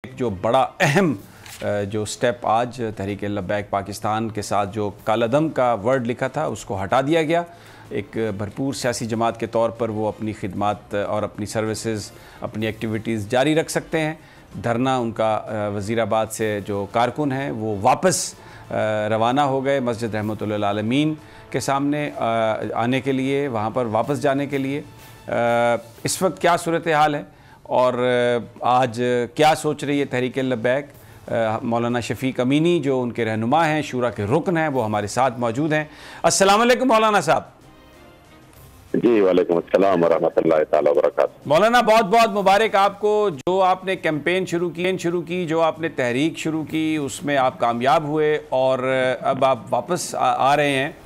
जो बड़ा अहम जो स्टेप आज तहरीक लब्बैक पाकिस्तान के साथ जो कालादम का वर्ड लिखा था उसको हटा दिया गया। एक भरपूर सियासी जमात के तौर पर वो अपनी खिदमात और अपनी सर्विसेज, अपनी एक्टिविटीज़ जारी रख सकते हैं। धरना उनका वज़ीराबाद से जो कारकुन हैं वो वापस रवाना हो गए मस्जिद रहमतुल लिल आलमीन के सामने आने के लिए, वहाँ पर वापस जाने के लिए। इस वक्त क्या सूरत हाल है और आज क्या सोच रही है तहरीक लब्बैक? मौलाना शफीक अमीनी जो उनके रहनुमा हैं, शूरा के रुकन हैं, वो हमारे साथ मौजूद हैं। अस्सलाम वालेकुम मौलाना साहब। जी वालेकुम अस्सलाम वरहमतुल्लाहि तआला वबरकातुहू। मौलाना बहुत बहुत मुबारक आपको। जो आपने कैंपेन शुरू की, जो आपने तहरीक शुरू की, उसमें आप कामयाब हुए और अब आप वापस आ रहे हैं।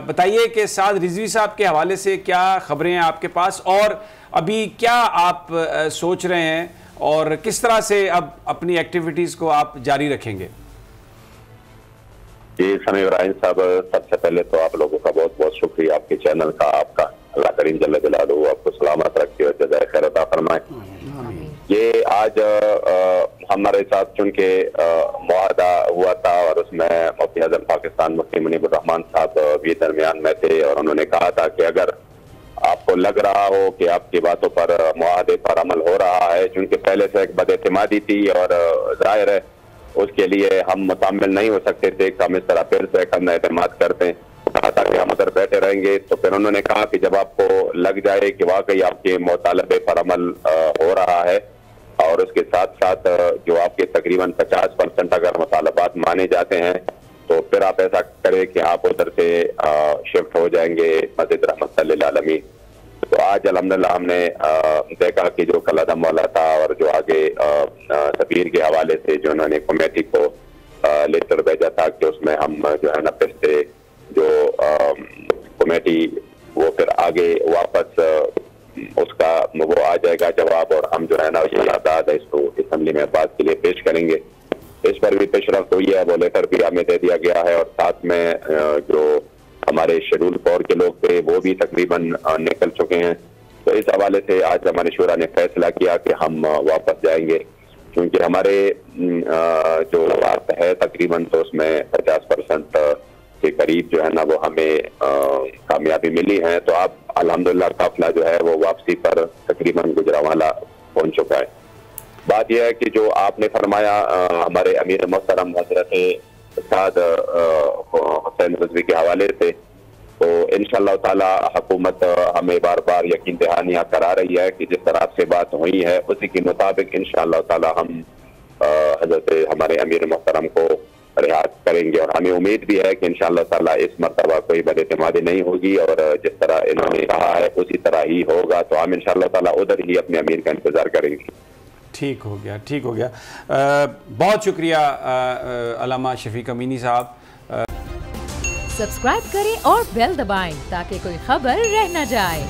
बताइए कि साद रिजवी साहब के हवाले से क्या ख़बरें हैं आपके पास और अभी क्या आप सोच रहे हैं और किस तरह से अब अपनी एक्टिविटीज़ को आप जारी रखेंगे? जी समी इब्राहिम साहब, सबसे पहले तो आप लोगों का बहुत बहुत शुक्रिया, आपके चैनल का, आपका अल्लाह करीम जल्ल जलालहू आपको सलामत रखे और जज़ाए खैर अता फरमाए। ये आज हमारे साथ चूँकि मुआहदा हुआ था और उसमें मुफ्ती आज़म पाकिस्तान मुफ्ती मुनीबुर रहमान साहब भी दरमियान में थे और उन्होंने कहा था कि अगर आपको लग रहा हो कि आपकी बातों पर मुआहदे पर अमल हो रहा है, चूँकि पहले से एक बदएतिमादी थी और जाहिर है उसके लिए हम मुतामिल नहीं हो सकते थे कि हम इस तरह फिर से कम एतमाद करते हैं, कहा था कि हम उधर बैठे रहेंगे। तो फिर उन्होंने कहा कि जब आपको लग जाए कि वाकई आपके मुतालबे पर अमल हो रहा है और उसके साथ साथ जो आपके तकरीबन 50% अगर मुतालबात माने जाते हैं तो फिर आप ऐसा करें कि आप उधर से शिफ्ट हो जाएंगे मस्जिद रहमतुल लिल आलमीन। तो आज अल्हम्दुलिल्लाह हमने देखा कि जो कलादम वाला था और जो आगे सफीर के हवाले से जो उन्होंने कमेटी को लेटर भेजा था कि उसमें हम जो है ना फिर से जो कमेटी वो फिर आगे वापस उसका वो आ जाएगा जवाब और हम जो है ना यादाद है इसको असम्बली में बात के लिए पेश करेंगे। इस पर भी पेशरफ्त हुई है, वो लेटर भी हमें दे दिया गया है और साथ में जो हमारे शेड्यूल कोर के लोग थे वो भी तकरीबन निकल चुके हैं। तो इस हवाले से आज हमारे शूरा ने फैसला किया कि हम वापस जाएंगे, क्योंकि हमारे जो बात है तकरीबन तो उसमें 50% के करीब जो है ना वो हमें कामयाबी मिली है। तो अब अल्हम्दुलिल्लाह काफिला जो है वो वापसी पर तकरीबन गुजरावाला पहुंच चुका है। बात यह है कि जो आपने फरमाया हमारे अमीर मोहतरम हजरत साद हुसैन रिजवी के हवाले से, तो इंशाअल्लाह ताला हुकूमत हमें बार बार यकीन दहानियाँ करा रही है कि जिस तरह से बात हुई है उसी के मुताबिक इंशाअल्लाह ताला हम हजरत हमारे अमीर मोहतरम को रिहाई करेंगे और हमें उम्मीद भी है कि इंशाअल्लाह ताला इस मरतबा कोई बदएतिमादी नहीं होगी और जिस तरह इन्होंने कहा है उसी तरह ही होगा। तो हम इंशाअल्लाह ताला उधर ही अपने अमीर का इंतजार करेंगे। ठीक हो गया, ठीक हो गया। बहुत शुक्रिया अल्लामा शफीक अमीनी साहब। सब्सक्राइब करें और बेल दबाएं ताकि कोई खबर रह न जाए।